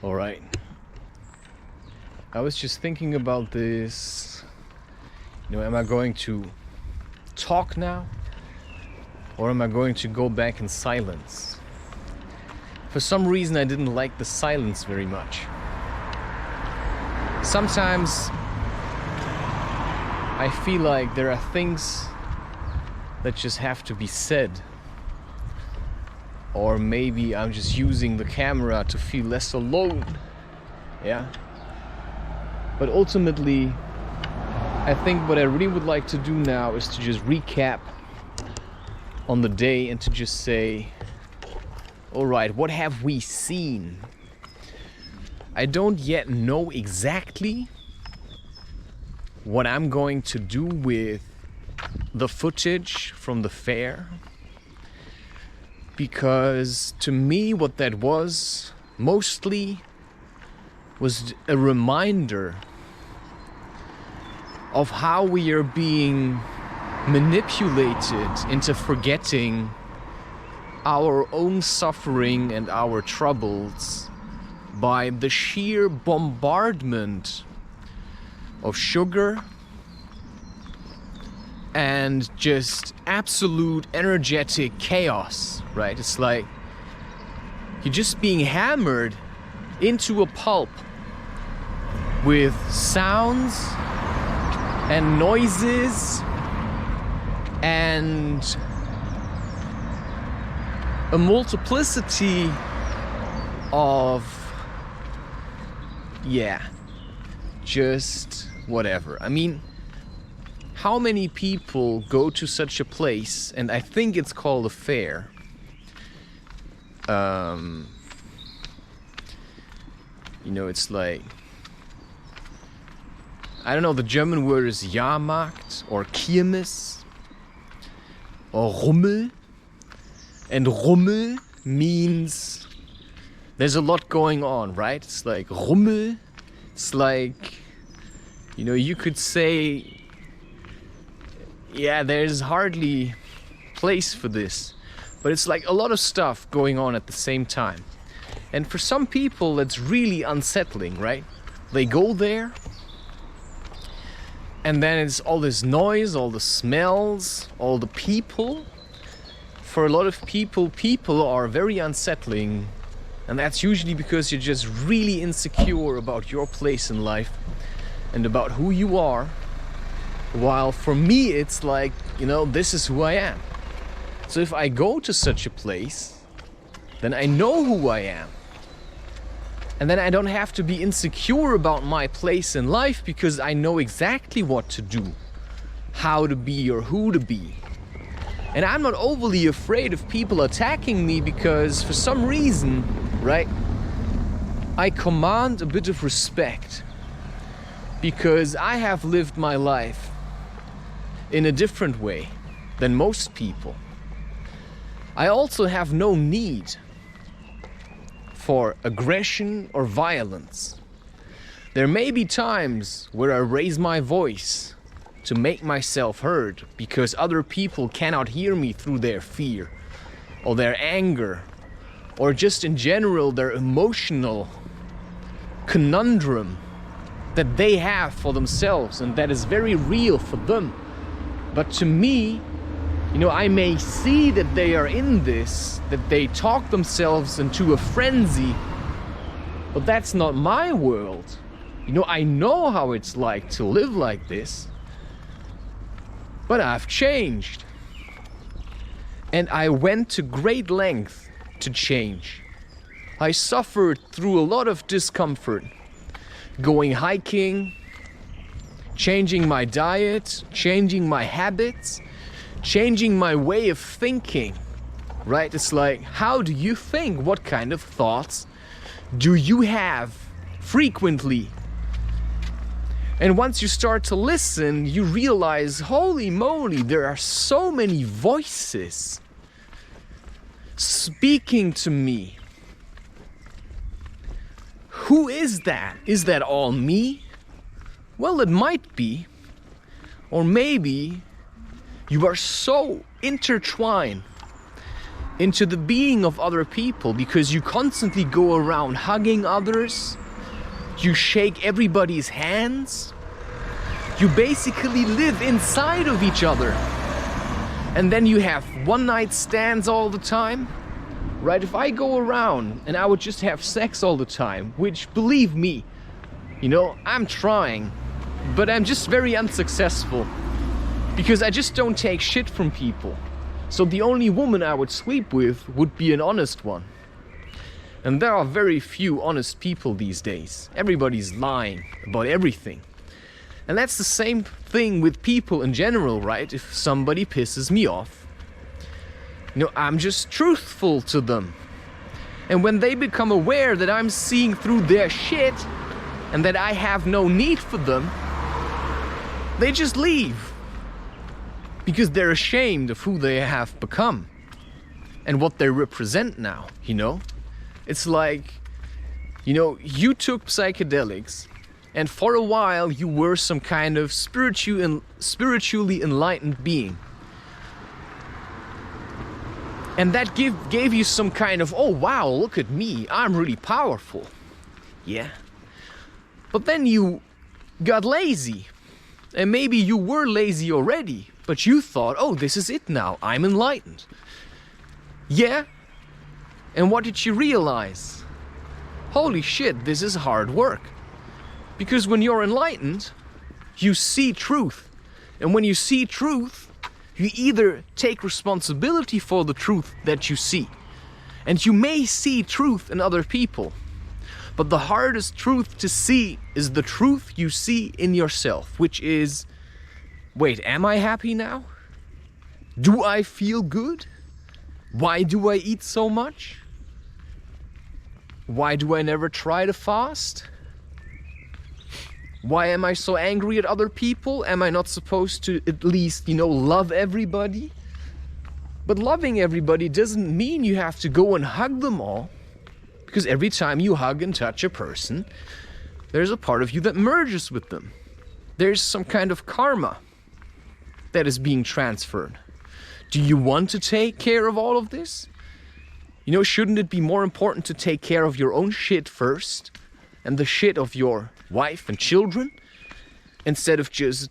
All right. I was just thinking about this. Am I going to talk now? Or am I going to go back in silence? For some reason, I didn't like the silence very much. Sometimes I feel like there are things that just have to be said. Or maybe I'm just using the camera to feel less alone. Yeah? But ultimately, I think what I really would like to do now is to just recap on the day and to just say, alright, what have we seen? I don't yet know exactly what I'm going to do with the footage from the fair, because to me what that was mostly was a reminder of how we are being manipulated into forgetting our own suffering and our troubles by the sheer bombardment of sugar and just absolute energetic chaos, right? It's like you're just being hammered into a pulp with sounds and noises and a multiplicity of, just whatever. I mean, how many people go to such a place, and I think it's called a fair. It's like, I don't know, the German word is Jahrmarkt or Kirmes or Rummel. And Rummel means there's a lot going on, right? It's like Rummel. It's like, you could say, there's hardly place for this. But it's like a lot of stuff going on at the same time. And for some people, that's really unsettling, right? They go there, and then it's all this noise, all the smells, all the people. For a lot of people are very unsettling, and that's usually because you're just really insecure about your place in life and about who you are. While for me, it's like, this is who I am. So if I go to such a place, then I know who I am. And then I don't have to be insecure about my place in life because I know exactly what to do, how to be or who to be. And I'm not overly afraid of people attacking me because for some reason, right, I command a bit of respect because I have lived my life in a different way than most people. I also have no need for aggression or violence. There may be times where I raise my voice to make myself heard because other people cannot hear me through their fear or their anger or just in general their emotional conundrum that they have for themselves and that is very real for them. But to me, I may see that they are in this, that they talk themselves into a frenzy, but that's not my world. I know how it's like to live like this, but I've changed. And I went to great length to change. I suffered through a lot of discomfort, going hiking, changing my diet, changing my habits, changing my way of thinking, right? It's like, how do you think? What kind of thoughts do you have frequently? And once you start to listen, you realize, holy moly, there are so many voices speaking to me. Who is that? Is that all me? Well, it might be. Or maybe you are so intertwined into the being of other people because you constantly go around hugging others, you shake everybody's hands, you basically live inside of each other. And then you have one-night stands all the time, right? If I go around and I would just have sex all the time, which, believe me, you know, I'm trying, but I'm just very unsuccessful because I just don't take shit from people. So the only woman I would sleep with would be an honest one. And there are very few honest people these days. Everybody's lying about everything. And that's the same thing with people in general, right? If somebody pisses me off, you know, I'm just truthful to them. And when they become aware that I'm seeing through their shit and that I have no need for them, they just leave. Because they're ashamed of who they have become and what they represent now, you know? It's like, you know, you took psychedelics and for a while you were some kind of spiritually enlightened being. And that gave you some kind of, oh wow, look at me, I'm really powerful. Yeah. But then you got lazy. And maybe you were lazy already, but you thought, oh, this is it now, I'm enlightened. Yeah. And what did you realize? Holy shit, this is hard work. Because when you're enlightened, you see truth. And when you see truth, you either take responsibility for the truth that you see. And you may see truth in other people. But the hardest truth to see is the truth you see in yourself, which is, wait, am I happy now? Do I feel good? Why do I eat so much? Why do I never try to fast? Why am I so angry at other people? Am I not supposed to at least, you know, love everybody? But loving everybody doesn't mean you have to go and hug them all. Because every time you hug and touch a person, there's a part of you that merges with them. There's some kind of karma that is being transferred. Do you want to take care of all of this? You know, shouldn't it be more important to take care of your own shit first and the shit of your wife and children instead of just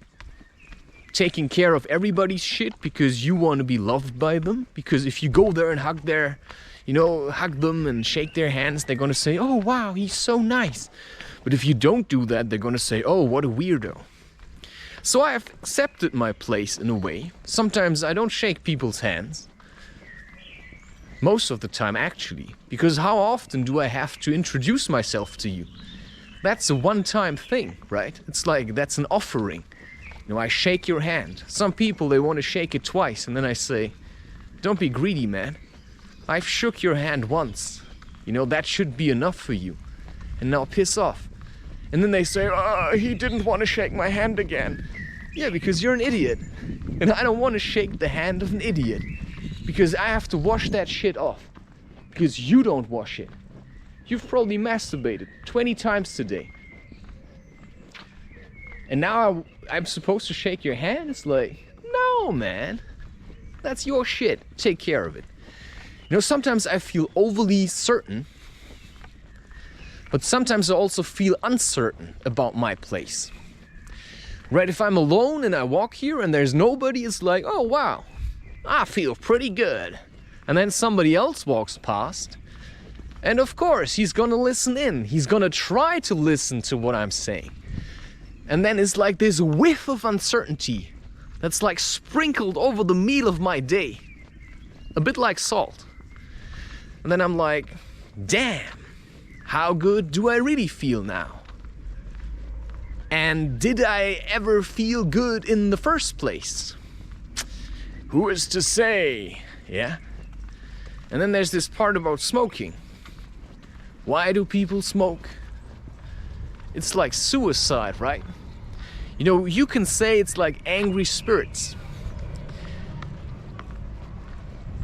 taking care of everybody's shit because you want to be loved by them? Because if you go there and hug them and shake their hands, they're going to say, oh wow, he's so nice. But if you don't do that, they're going to say, oh, what a weirdo. So I have accepted my place in a way. Sometimes I don't shake people's hands. Most of the time, actually. Because how often do I have to introduce myself to you? That's a one-time thing, right? It's like, that's an offering. You know, I shake your hand. Some people, they want to shake it twice. And then I say, don't be greedy, man. I've shook your hand once. You know, that should be enough for you. And now piss off. And then they say, oh, he didn't want to shake my hand again. Yeah, because you're an idiot. And I don't want to shake the hand of an idiot. Because I have to wash that shit off. Because you don't wash it. You've probably masturbated 20 times today. And now I'm supposed to shake your hand? It's like, no, man. That's your shit. Take care of it. You know, sometimes I feel overly certain. But sometimes I also feel uncertain about my place. Right, if I'm alone and I walk here and there's nobody, it's like, oh wow, I feel pretty good. And then somebody else walks past. And of course, he's gonna listen in. He's gonna try to listen to what I'm saying. And then it's like this whiff of uncertainty that's like sprinkled over the meal of my day. A bit like salt. And then I'm like, damn, how good do I really feel now? And did I ever feel good in the first place? Who is to say, yeah? And then there's this part about smoking. Why do people smoke? It's like suicide, right? You know, you can say it's like angry spirits.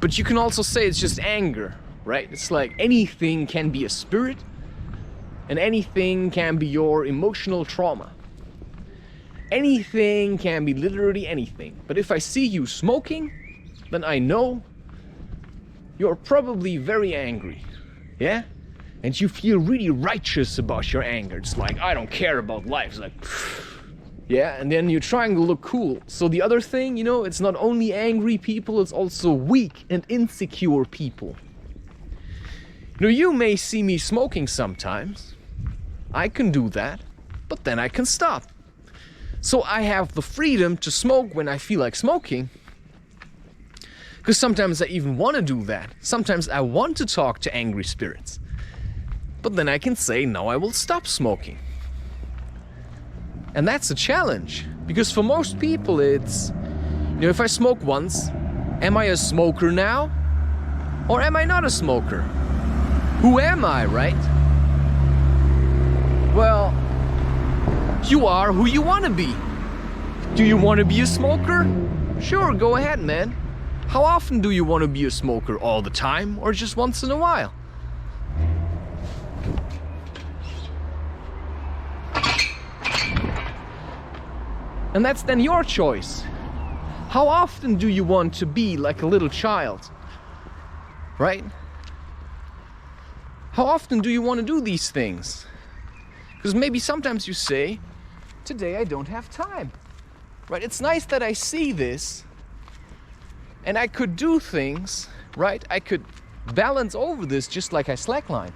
But you can also say it's just anger, right? It's like anything can be a spirit, and anything can be your emotional trauma. Anything can be literally anything. But if I see you smoking, then I know you're probably very angry, yeah? And you feel really righteous about your anger. It's like, I don't care about life. It's like, yeah, and then you're trying to look cool. So the other thing, you know, it's not only angry people, it's also weak and insecure people. You know, you may see me smoking sometimes. I can do that, but then I can stop. So I have the freedom to smoke when I feel like smoking. Because sometimes I even want to do that. Sometimes I want to talk to angry spirits. But then I can say, no, I will stop smoking. And that's a challenge. Because for most people it's, you know, if I smoke once, am I a smoker now? Or am I not a smoker? Who am I, right? Well, you are who you want to be. Do you want to be a smoker? Sure, go ahead, man. How often do you want to be a smoker? All the time or just once in a while? And that's then your choice. How often do you want to be like a little child? Right? How often do you want to do these things? Because maybe sometimes you say, today I don't have time. Right? It's nice that I see this and I could do things, right? I could balance over this just like I slackline.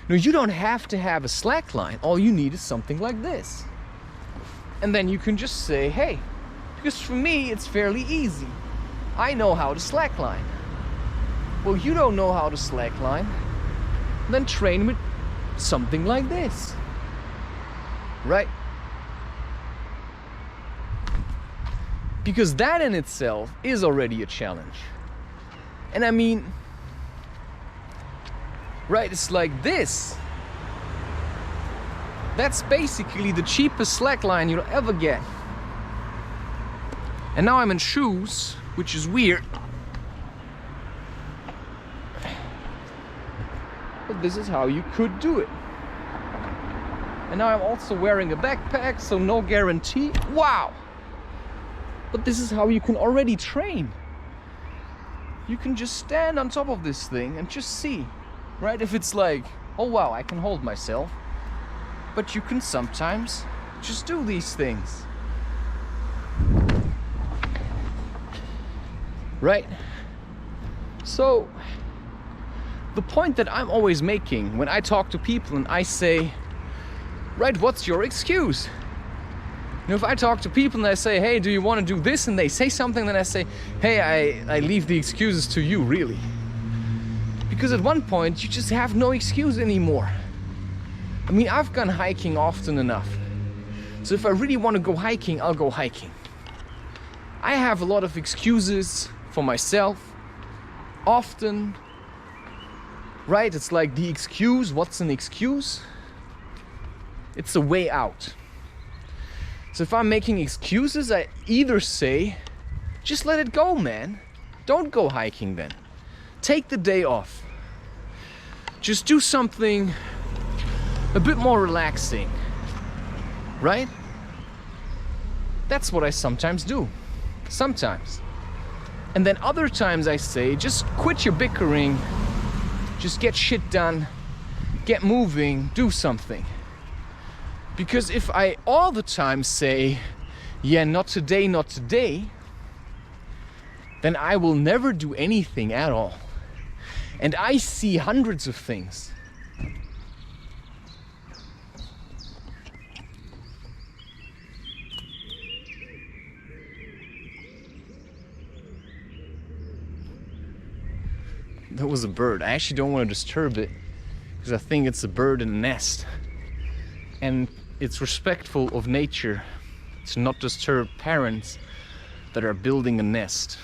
No, you don't have to have a slackline. All you need is something like this. And then you can just say, hey, because for me it's fairly easy. I know how to slackline. Well, you don't know how to slackline, then train with something like this. Right? Because that in itself is already a challenge. And I mean, right, it's like this. That's basically the cheapest slackline you'll ever get. And now I'm in shoes, which is weird. But this is how you could do it. And now I'm also wearing a backpack, so no guarantee. Wow! But this is how you can already train. You can just stand on top of this thing and just see, right? If it's like, oh wow, I can hold myself. But you can sometimes just do these things. Right? So, the point that I'm always making when I talk to people and I say, right, what's your excuse? You know, if I talk to people and I say, hey, do you want to do this? And they say something, then I say, hey, I leave the excuses to you, really. Because at one point, you just have no excuse anymore. I mean, I've gone hiking often enough. So if I really want to go hiking, I'll go hiking. I have a lot of excuses for myself. Often, right? It's like the excuse. What's an excuse? It's a way out. So if I'm making excuses, I either say, just let it go, man. Don't go hiking then. Take the day off. Just do something a bit more relaxing, right? That's what I sometimes do. Sometimes. And then other times I say, just quit your bickering. Just get shit done. Get moving. Do something. Because if I all the time say, yeah, not today, then I will never do anything at all. And I see hundreds of things. That was a bird. I actually don't want to disturb it because I think it's a bird in a nest. And it's respectful of nature to not disturb parents that are building a nest.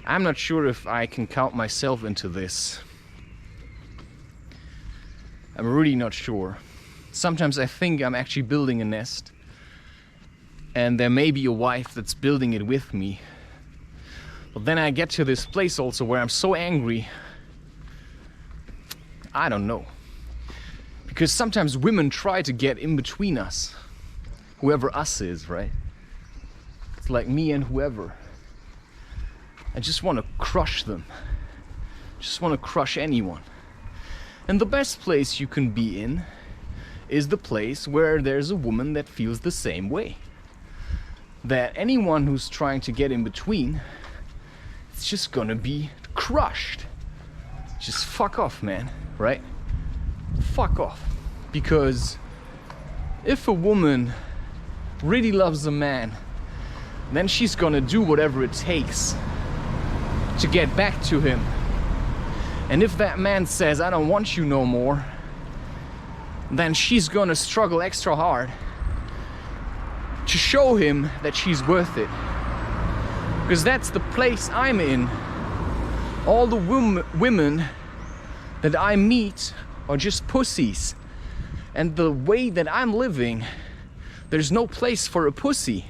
I'm not sure if I can count myself into this. I'm really not sure. Sometimes I think I'm actually building a nest, and there may be a wife that's building it with me. But then I get to this place also where I'm so angry. I don't know. Because sometimes women try to get in between us. Whoever us is, right? It's like me and whoever. I just want to crush them. Just want to crush anyone. And the best place you can be in is the place where there's a woman that feels the same way. That anyone who's trying to get in between, it's just gonna be crushed. Just fuck off, man, right? Fuck off. Because if a woman really loves a man, then she's gonna do whatever it takes to get back to him. And if that man says, I don't want you no more, then she's gonna struggle extra hard to show him that she's worth it. Because that's the place I'm in. All the women that I meet are just pussies. And the way that I'm living, there's no place for a pussy,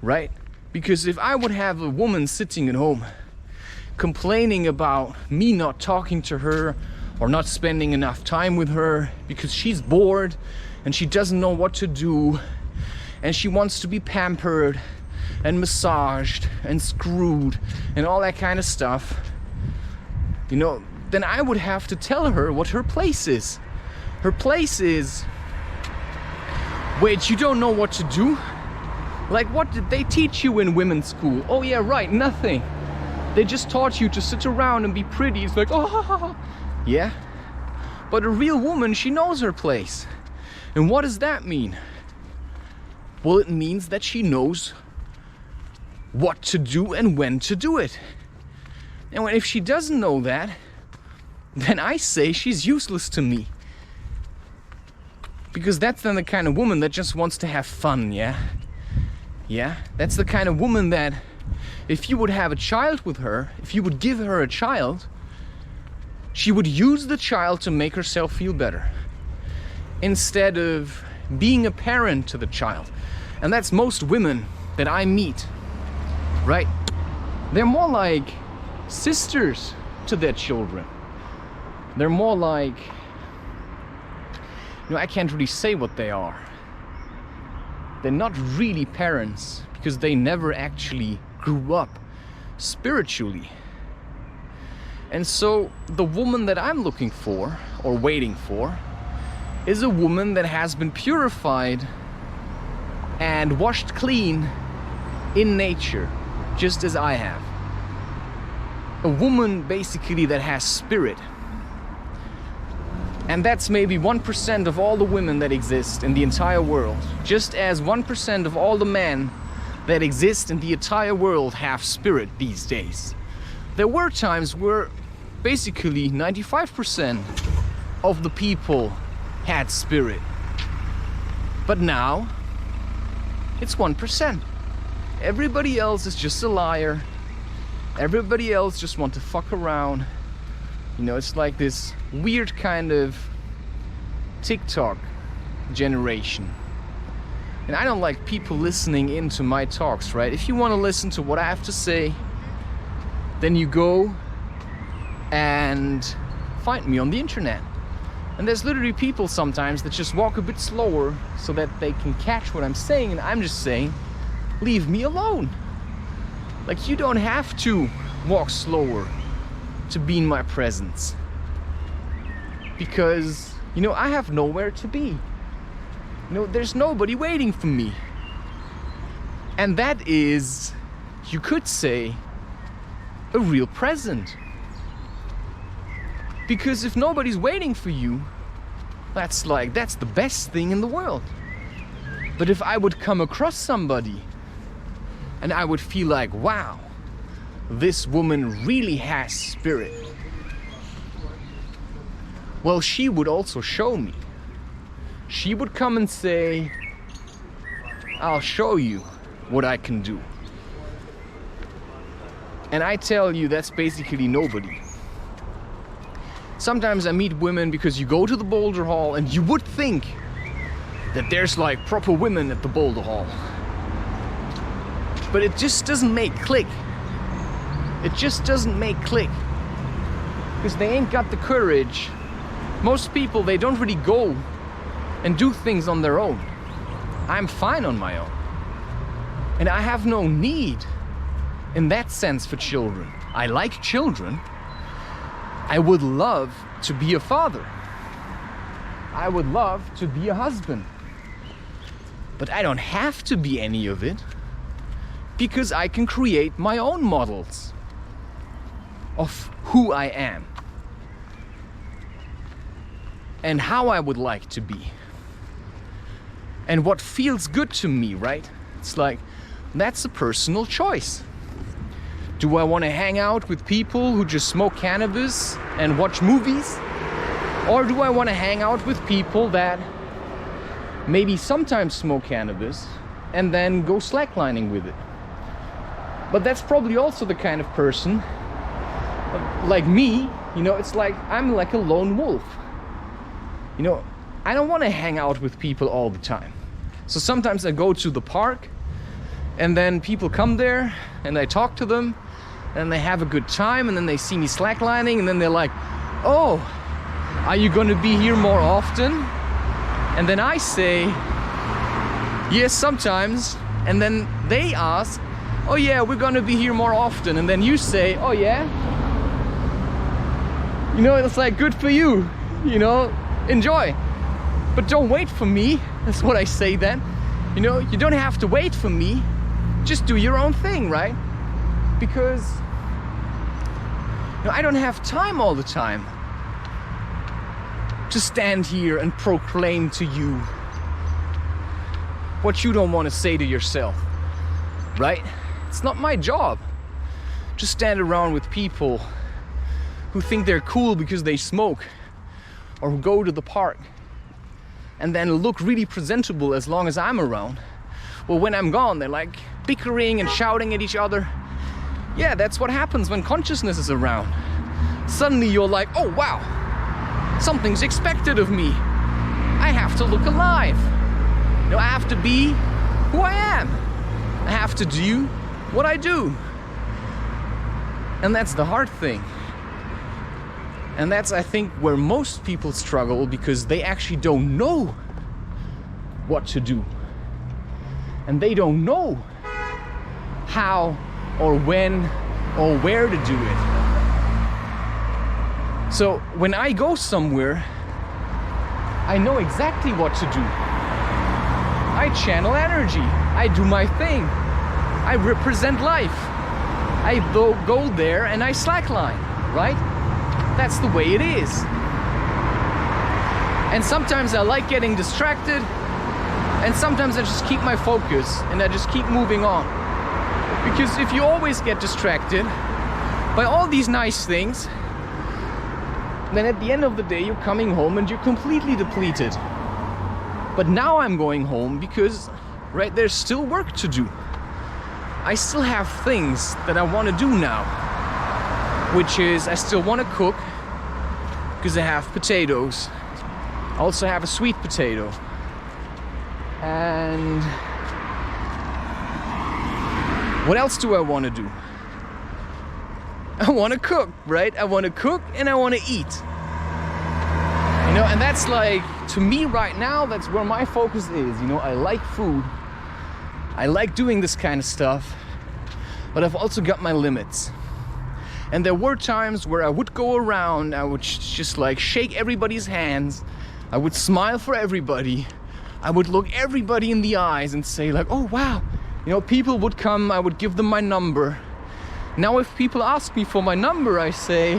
right? Because if I would have a woman sitting at home complaining about me not talking to her or not spending enough time with her because she's bored and she doesn't know what to do and she wants to be pampered and massaged and screwed and all that kind of stuff, you know, then I would have to tell her what her place is. Her place is, wait, you don't know what to do? Like, what did they teach you in women's school? Oh yeah, right, nothing. They just taught you to sit around and be pretty. It's like, oh, yeah. But a real woman, she knows her place. And what does that mean? Well, it means that she knows what to do and when to do it. And if she doesn't know that, then I say she's useless to me. Because that's then the kind of woman that just wants to have fun, yeah? Yeah, that's the kind of woman that if you would have a child with her, if you would give her a child, she would use the child to make herself feel better instead of being a parent to the child. And that's most women that I meet, right? They're more like sisters to their children. They're more like, you know, I can't really say what they are. They're not really parents because they never actually grew up spiritually. And so the woman that I'm looking for or waiting for is a woman that has been purified and washed clean in nature, just as I have. A woman basically that has spirit. And that's maybe 1% of all the women that exist in the entire world. Just as 1% of all the men that exist in the entire world have spirit these days. There were times where basically 95% of the people had spirit. But now, it's 1%. Everybody else is just a liar. Everybody else just want to fuck around. You know, it's like this weird kind of TikTok generation. And I don't like people listening into my talks, right? If you want to listen to what I have to say, then you go and find me on the internet. And there's literally people sometimes that just walk a bit slower so that they can catch what I'm saying, and I'm just saying, leave me alone. Like, you don't have to walk slower to be in my presence. Because, you know, I have nowhere to be. You know, there's nobody waiting for me. And that is, you could say, a real present. Because if nobody's waiting for you, that's the best thing in the world. But if I would come across somebody and I would feel like, wow, this woman really has spirit, well, she would also show me. She would come and say, I'll show you what I can do. And I tell you, that's basically nobody. Sometimes I meet women because you go to the Boulder Hall and you would think that there's like proper women at the Boulder Hall. But it just doesn't make click. It just doesn't make click. Because they ain't got the courage. Most people, they don't really go and do things on their own. I'm fine on my own. And I have no need in that sense for children. I like children, I would love to be a father. I would love to be a husband. But I don't have to be any of it, because I can create my own models of who I am and how I would like to be and what feels good to me, right? It's like, that's a personal choice. Do I want to hang out with people who just smoke cannabis and watch movies? Or do I want to hang out with people that maybe sometimes smoke cannabis and then go slacklining with it? But that's probably also the kind of person like me, you know, it's like I'm like a lone wolf. You know, I don't want to hang out with people all the time. So sometimes I go to the park and then people come there and I talk to them and they have a good time and then they see me slacklining and then they're like, oh, are you gonna be here more often? And then I say, yes, sometimes. And then they ask, oh yeah, we're gonna be here more often. And then you say, oh yeah? You know, it's like, good for you, you know, enjoy. But don't wait for me, that's what I say then. You know, you don't have to wait for me, just do your own thing, right? Because, you know, I don't have time all the time to stand here and proclaim to you what you don't want to say to yourself, right? It's not my job. Just stand around with people who think they're cool because they smoke or who go to the park and then look really presentable as long as I'm around. Well, when I'm gone, they're like bickering and shouting at each other. Yeah, that's what happens when consciousness is around. Suddenly you're like, oh wow, something's expected of me. I have to look alive. You know, I have to be who I am. I have to do what I do. And that's the hard thing. And that's, I think, where most people struggle, because they actually don't know what to do. And they don't know how or when or where to do it. So when I go somewhere, I know exactly what to do. I channel energy. I do my thing. I represent life. I go there and I slackline, right? That's the way it is. And sometimes I like getting distracted, and sometimes I just keep my focus and I just keep moving on. Because if you always get distracted by all these nice things, then at the end of the day you're coming home and you're completely depleted. But now I'm going home because, right, there's still work to do. I still have things that I want to do now, which is I still want to cook because I have potatoes. I also have a sweet potato. And what else do I want to do? I want to cook, right? I want to cook and I want to eat. You know, and that's like, to me right now, that's where my focus is. You know, I like food. I like doing this kind of stuff, but I've also got my limits. And there were times where I would go around, I would just like shake everybody's hands, I would smile for everybody, I would look everybody in the eyes and say like, oh wow, you know, people would come, I would give them my number. Now if people ask me for my number, I say,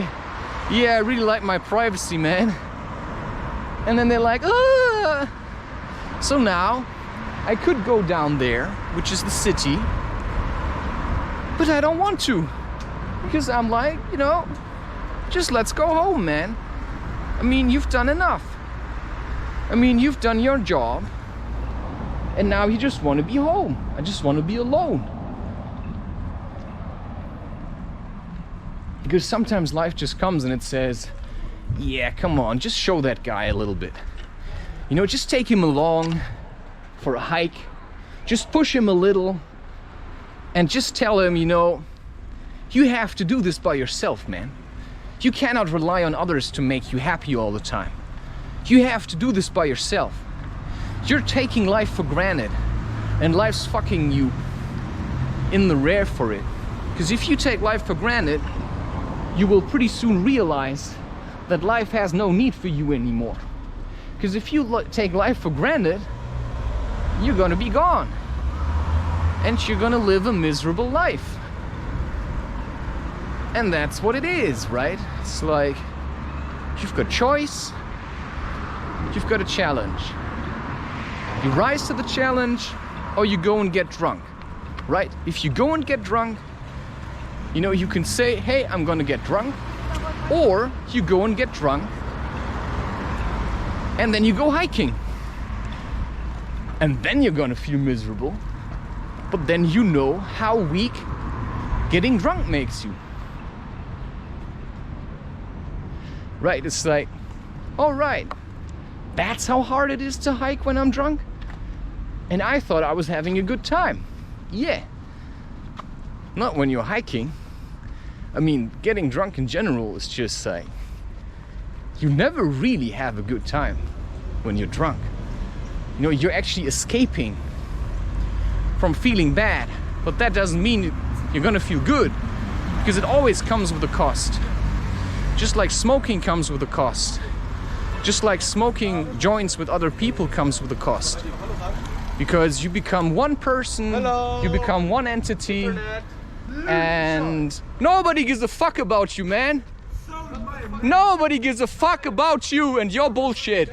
yeah, I really like my privacy, man. And then they're like, ah. So now I could go down there, which is the city, but I don't want to, because I'm like, you know, just let's go home, man. I mean, you've done enough. I mean, you've done your job, and now you just want to be home. I just want to be alone. Because sometimes life just comes and it says, yeah, come on, just show that guy a little bit. You know, just take him along for a hike, just push him a little, and just tell him, you know, you have to do this by yourself, man. You cannot rely on others to make you happy all the time. You have to do this by yourself. You're taking life for granted, and life's fucking you in the rear for it. Because if you take life for granted, you will pretty soon realize that life has no need for you anymore. Because if you take life for granted, you're gonna be gone. And you're gonna live a miserable life. And that's what it is, right? It's like, you've got choice, you've got a challenge. You rise to the challenge, or you go and get drunk, right? If you go and get drunk, you know, you can say, hey, I'm gonna get drunk, or you go and get drunk, and then you go hiking. And then you're gonna feel miserable, but then you know how weak getting drunk makes you. Right, it's like, all right, that's how hard it is to hike when I'm drunk? And I thought I was having a good time. Yeah. Not when you're hiking. I mean, getting drunk in general is just like, you never really have a good time when you're drunk. You know, you're actually escaping from feeling bad, but that doesn't mean you're gonna feel good, because it always comes with a cost. Just like smoking comes with a cost. Just like smoking joints with other people comes with a cost. Because you become one person, you become one entity, and nobody gives a fuck about you, man. Nobody gives a fuck about you and your bullshit.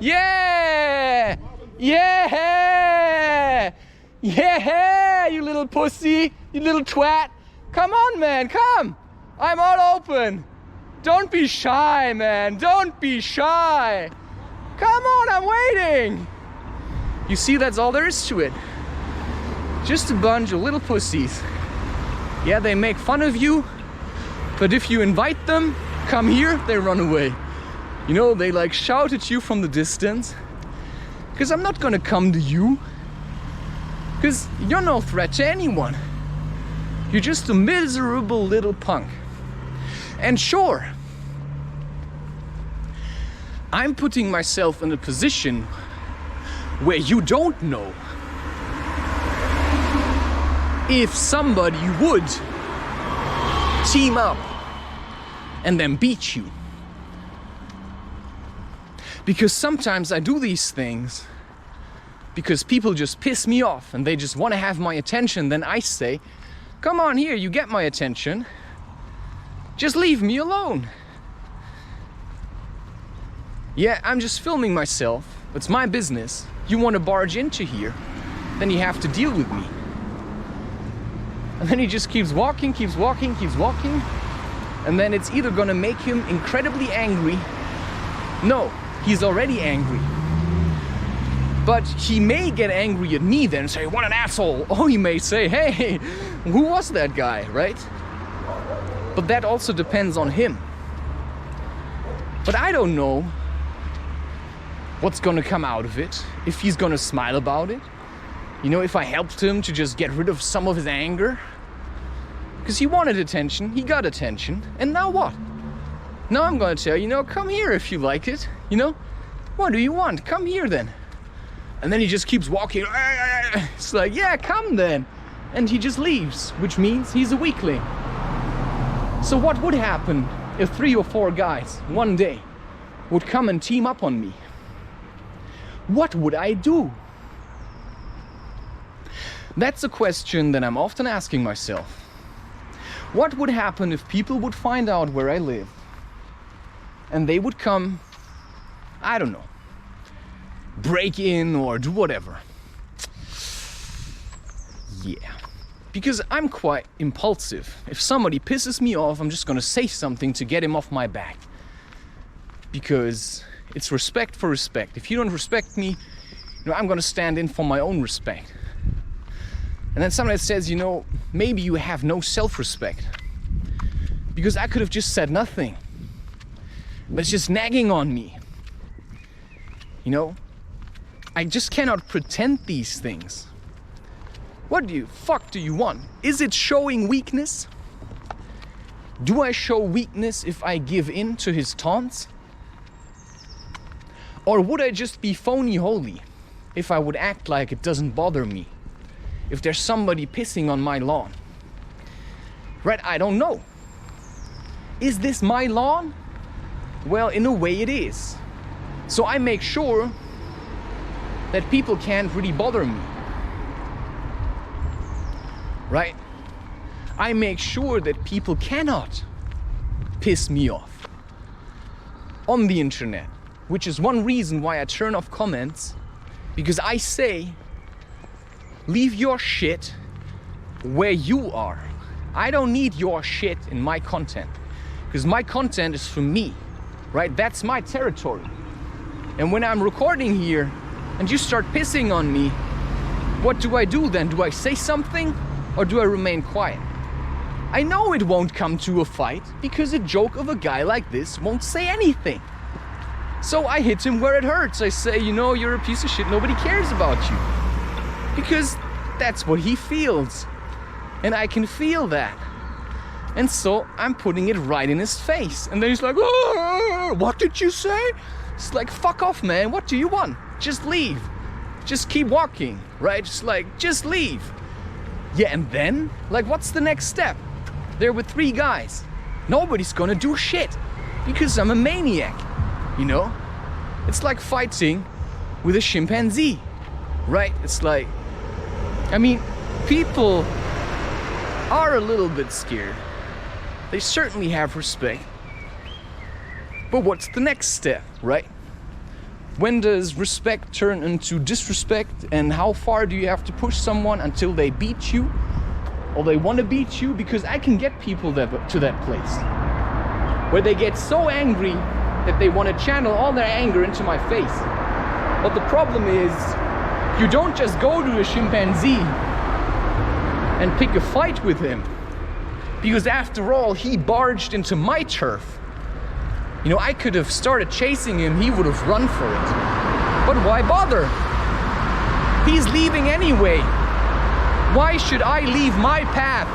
Yeah! Yeah! Yeah! You little pussy, you little twat. Come on, man, come! I'm all open. Don't be shy, man. Don't be shy. Come on, I'm waiting. You see, that's all there is to it. Just a bunch of little pussies. Yeah, they make fun of you, but if you invite them, come here, they run away. You know, they like shout at you from the distance. Because I'm not gonna come to you. Because you're no threat to anyone. You're just a miserable little punk. And sure, I'm putting myself in a position where you don't know if somebody would team up and then beat you. Because sometimes I do these things because people just piss me off and they just want to have my attention. Then I say, come on here, you get my attention. Just leave me alone. Yeah, I'm just filming myself. It's my business. You want to barge into here, then you have to deal with me. And then he just keeps walking, keeps walking, keeps walking. And then it's either gonna make him incredibly angry. No, he's already angry. But he may get angry at me then and say, what an asshole. Or he may say, hey, who was that guy, right? But that also depends on him. But I don't know what's gonna come out of it, if he's gonna smile about it. You know, if I helped him to just get rid of some of his anger. Because he wanted attention, he got attention, and now what? Now I'm gonna tell you, come here if you like it, What do you want? Come here then. And then he just keeps walking. It's like, yeah, come then. And he just leaves, which means he's a weakling. So what would happen if 3 or 4 guys one day would come and team up on me? What would I do? That's a question that I'm often asking myself. What would happen if people would find out where I live and they would come, I don't know, break in or do whatever? Yeah, because I'm quite impulsive. If somebody pisses me off, I'm just gonna say something to get him off my back. Because it's respect for respect. If you don't respect me, I'm gonna stand in for my own respect. And then somebody says, maybe you have no self-respect. Because I could have just said nothing. But it's just nagging on me. I just cannot pretend these things. What the fuck do you want? Is it showing weakness? Do I show weakness if I give in to his taunts? Or would I just be phony holy if I would act like it doesn't bother me? If there's somebody pissing on my lawn? Right, I don't know. Is this my lawn? Well, in a way it is. So I make sure that people can't really bother me. Right? I make sure that people cannot piss me off on the internet, which is one reason why I turn off comments, because I say, leave your shit where you are. I don't need your shit in my content, because my content is for me, right? That's my territory. And when I'm recording here and you start pissing on me, what do I do then? Do I say something or do I remain quiet? I know it won't come to a fight because a joke of a guy like this won't say anything. So I hit him where it hurts. I say, you know, you're a piece of shit, nobody cares about you. Because that's what he feels. And I can feel that. And so I'm putting it right in his face. And then he's like, oh, what did you say? It's like, fuck off, man. What do you want? Just leave. Just keep walking, right? Just leave. Yeah, and then, like, what's the next step? There were 3 guys. Nobody's gonna do shit because I'm a maniac, you know? It's like fighting with a chimpanzee, right? It's like, I mean, people are a little bit scared. They certainly have respect. But what's the next step, right? When does respect turn into disrespect, and how far do you have to push someone until they beat you or they want to beat you? Because I can get people to that place where they get so angry that they want to channel all their anger into my face. But the problem is, you don't just go to a chimpanzee and pick a fight with him, because after all, he barged into my turf. You know, I could have started chasing him, he would have run for it. But why bother? He's leaving anyway. Why should I leave my path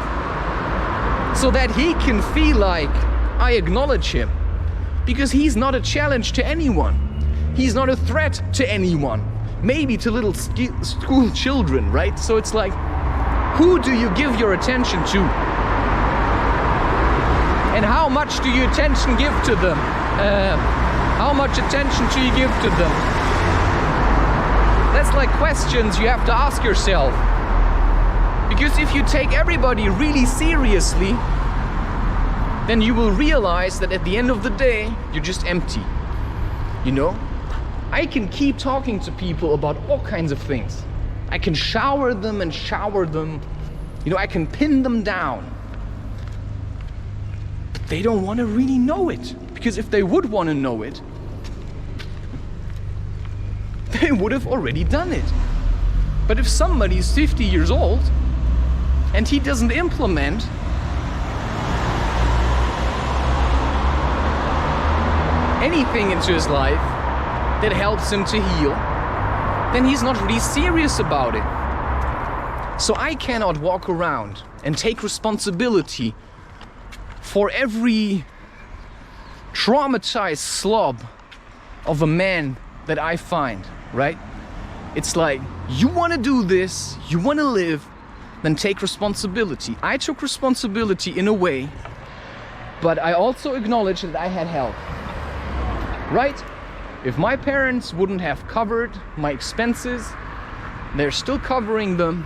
so that he can feel like I acknowledge him? Because he's not a challenge to anyone. He's not a threat to anyone. Maybe to little school children, right? So it's like, who do you give your attention to? And how much do you attention give to them? How much attention do you give to them? That's like questions you have to ask yourself. Because if you take everybody really seriously, then you will realize that at the end of the day, you're just empty. You know? I can keep talking to people about all kinds of things. I can shower them and shower them. You know, I can pin them down. But they don't want to really know it. Because if they would want to know it, they would have already done it. But if somebody is 50 years old and he doesn't implement anything into his life that helps him to heal, then he's not really serious about it. So I cannot walk around and take responsibility for every traumatized slob of a man that I find, right? It's like, you want to do this, you want to live, then take responsibility. I took responsibility in a way, but I also acknowledge that I had help, right? If my parents wouldn't have covered my expenses, they're still covering them,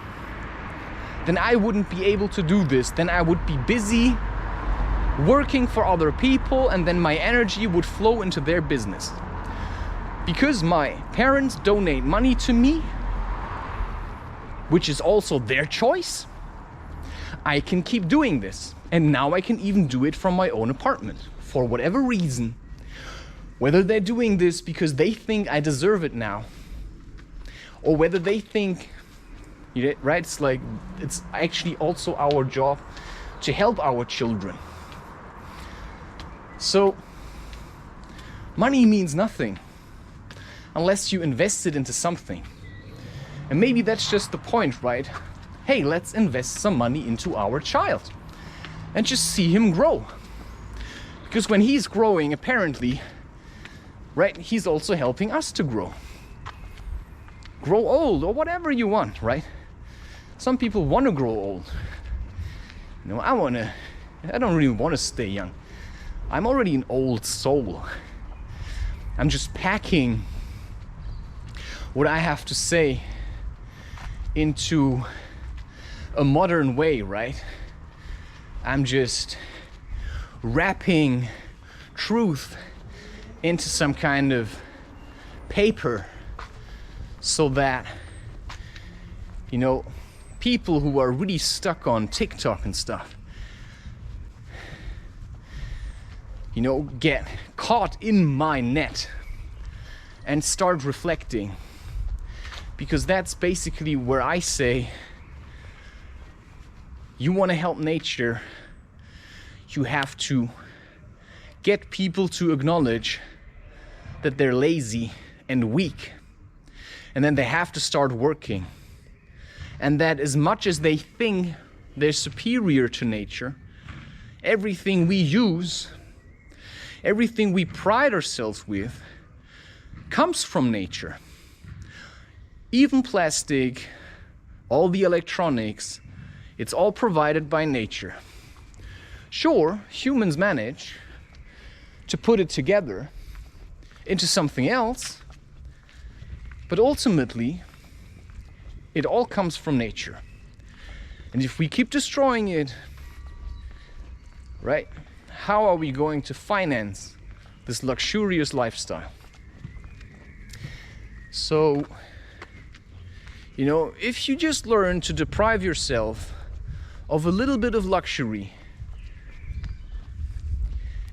then I wouldn't be able to do this. Then I would be busy working for other people, and then my energy would flow into their business. Because my parents donate money to me, which is also their choice, I can keep doing this. And now I can even do it from my own apartment, for whatever reason. Whether they're doing this because they think I deserve it now, or whether they think, right, it's like, it's actually also our job to help our children. So, money means nothing unless you invest it into something. And maybe that's just the point, right? Hey, let's invest some money into our child and just see him grow. Because when he's growing, apparently, right, he's also helping us to grow. Grow old or whatever you want, right? Some people want to grow old. You know, I don't really want to stay young. I'm already an old soul. I'm just packing what I have to say into a modern way, right? I'm just wrapping truth into some kind of paper so that, you know, people who are really stuck on TikTok and stuff, you know, get caught in my net and start reflecting. Because that's basically where I say, you want to help nature, you have to get people to acknowledge that they're lazy and weak. And then they have to start working. And that as much as they think they're superior to nature, everything we use, everything we pride ourselves with, comes from nature. Even plastic, all the electronics, it's all provided by nature. Sure, humans manage to put it together into something else, but ultimately, it all comes from nature. And if we keep destroying it, right, how are we going to finance this luxurious lifestyle? So, you know, if you just learn to deprive yourself of a little bit of luxury,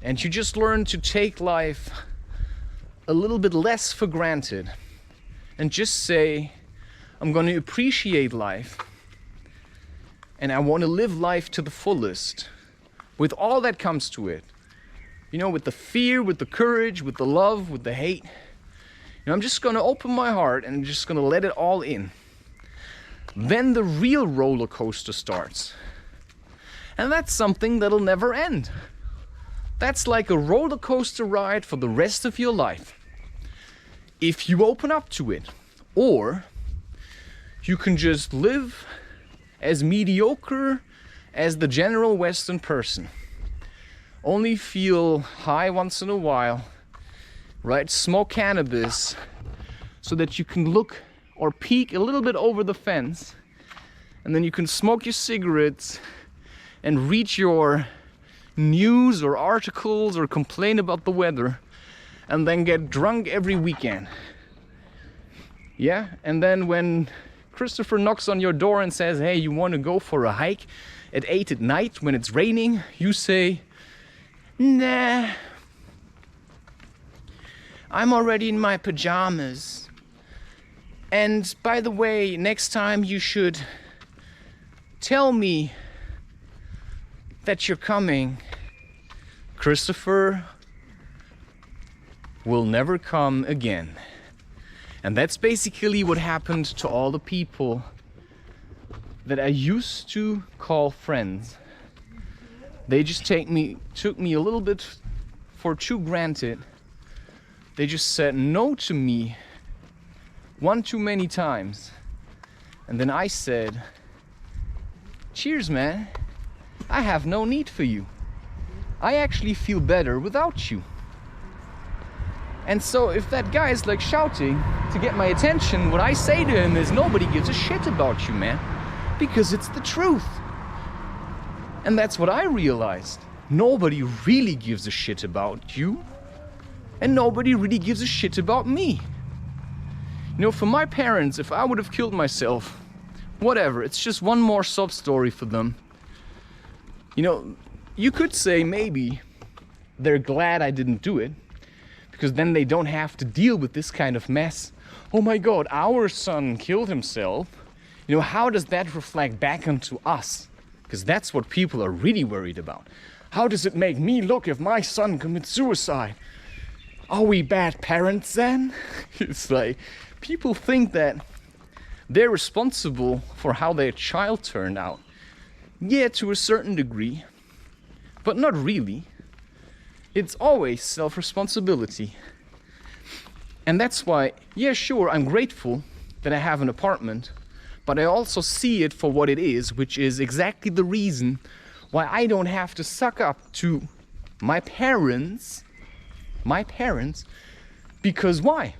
and you just learn to take life a little bit less for granted, and just say, I'm going to appreciate life, and I want to live life to the fullest, with all that comes to it. You know, with the fear, with the courage, with the love, with the hate. You know, I'm just going to open my heart and I'm just going to let it all in. Then the real roller coaster starts. And that's something that'll never end. That's like a roller coaster ride for the rest of your life, if you open up to it. Or you can just live as mediocre as the general Western person. Only feel high once in a while, right? Smoke cannabis so that you can look or peek a little bit over the fence, and then you can smoke your cigarettes and read your news or articles or complain about the weather, and then get drunk every weekend. Yeah, and then when Christopher knocks on your door and says, hey, you want to go for a hike at 8 at night when it's raining, you say, nah, I'm already in my pajamas. And by the way, next time you should tell me that you're coming. Christopher will never come again. And that's basically what happened to all the people that I used to call friends. They just took me a little bit for too granted. They just said no to me one too many times. And then I said, cheers, man. I have no need for you. I actually feel better without you. And so if that guy is like shouting to get my attention, what I say to him is, nobody gives a shit about you, man. Because it's the truth. And that's what I realized. Nobody really gives a shit about you. And nobody really gives a shit about me. You know, for my parents, if I would have killed myself, whatever, it's just one more sob story for them. You know, you could say maybe they're glad I didn't do it, because then they don't have to deal with this kind of mess. Oh my God, our son killed himself. You know, how does that reflect back onto us? Because that's what people are really worried about. How does it make me look if my son commits suicide? Are we bad parents then? It's like, people think that they're responsible for how their child turned out. Yeah, to a certain degree, but not really. It's always self-responsibility. And that's why, yeah, sure, I'm grateful that I have an apartment, but I also see it for what it is, which is exactly the reason why I don't have to suck up to my parents Because why?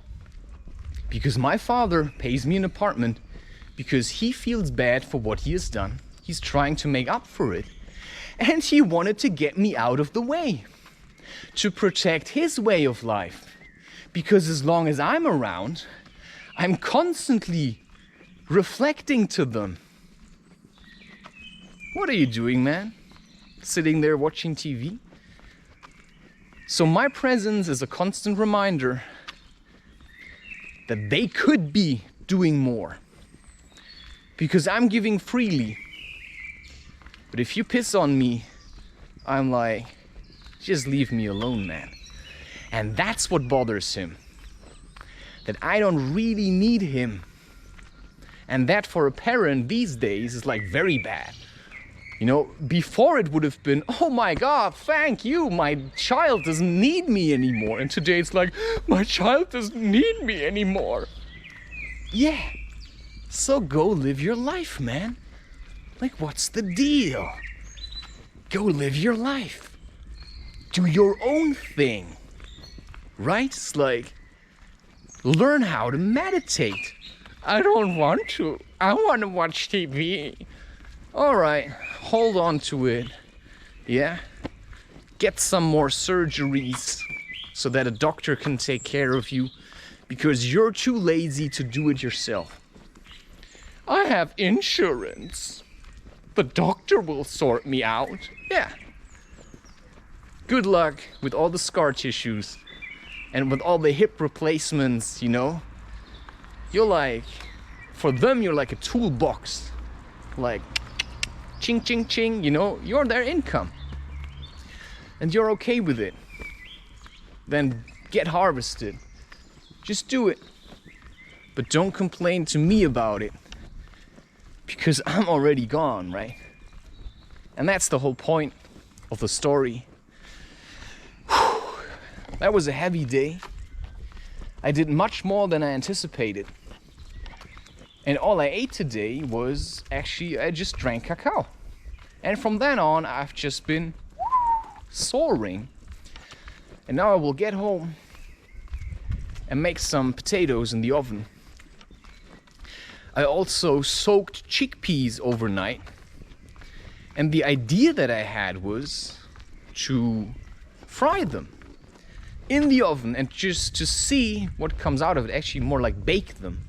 Because my father pays me an apartment because he feels bad for what he has done. He's trying to make up for it. And he wanted to get me out of the way, to protect his way of life. Because as long as I'm around, I'm constantly reflecting to them. What are you doing, man? Sitting there watching TV? So my presence is a constant reminder that they could be doing more. Because I'm giving freely. But if you piss on me, I'm like, just leave me alone, man. And that's what bothers him. That I don't really need him. And that for a parent these days is like very bad. You know, before it would have been, oh my God, thank you, my child doesn't need me anymore. And today it's like, my child doesn't need me anymore. Yeah, so go live your life, man. Like, what's the deal? Go live your life. Do your own thing. Right? It's like, learn how to meditate. I don't want to. I want to watch TV. All right, hold on to it. Yeah? Get some more surgeries so that a doctor can take care of you because you're too lazy to do it yourself. I have insurance. The doctor will sort me out. Yeah. Good luck with all the scar tissues and with all the hip replacements, you know? You're like, for them, you're like a toolbox. Like, ching, ching, ching, you know? You're their income. And you're okay with it. Then get harvested. Just do it. But don't complain to me about it. Because I'm already gone, right? And that's the whole point of the story. Whew. That was a heavy day. I did much more than I anticipated. And all I ate today was actually, I just drank cacao. And from then on, I've just been soaring. And now I will get home and make some potatoes in the oven. I also soaked chickpeas overnight. And the idea that I had was to fry them in the oven and just to see what comes out of it. Actually, more like bake them.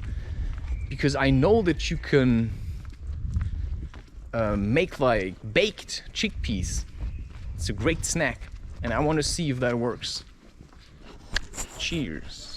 Because I know that you can make like baked chickpeas. It's a great snack. And I want to see if that works. Cheers.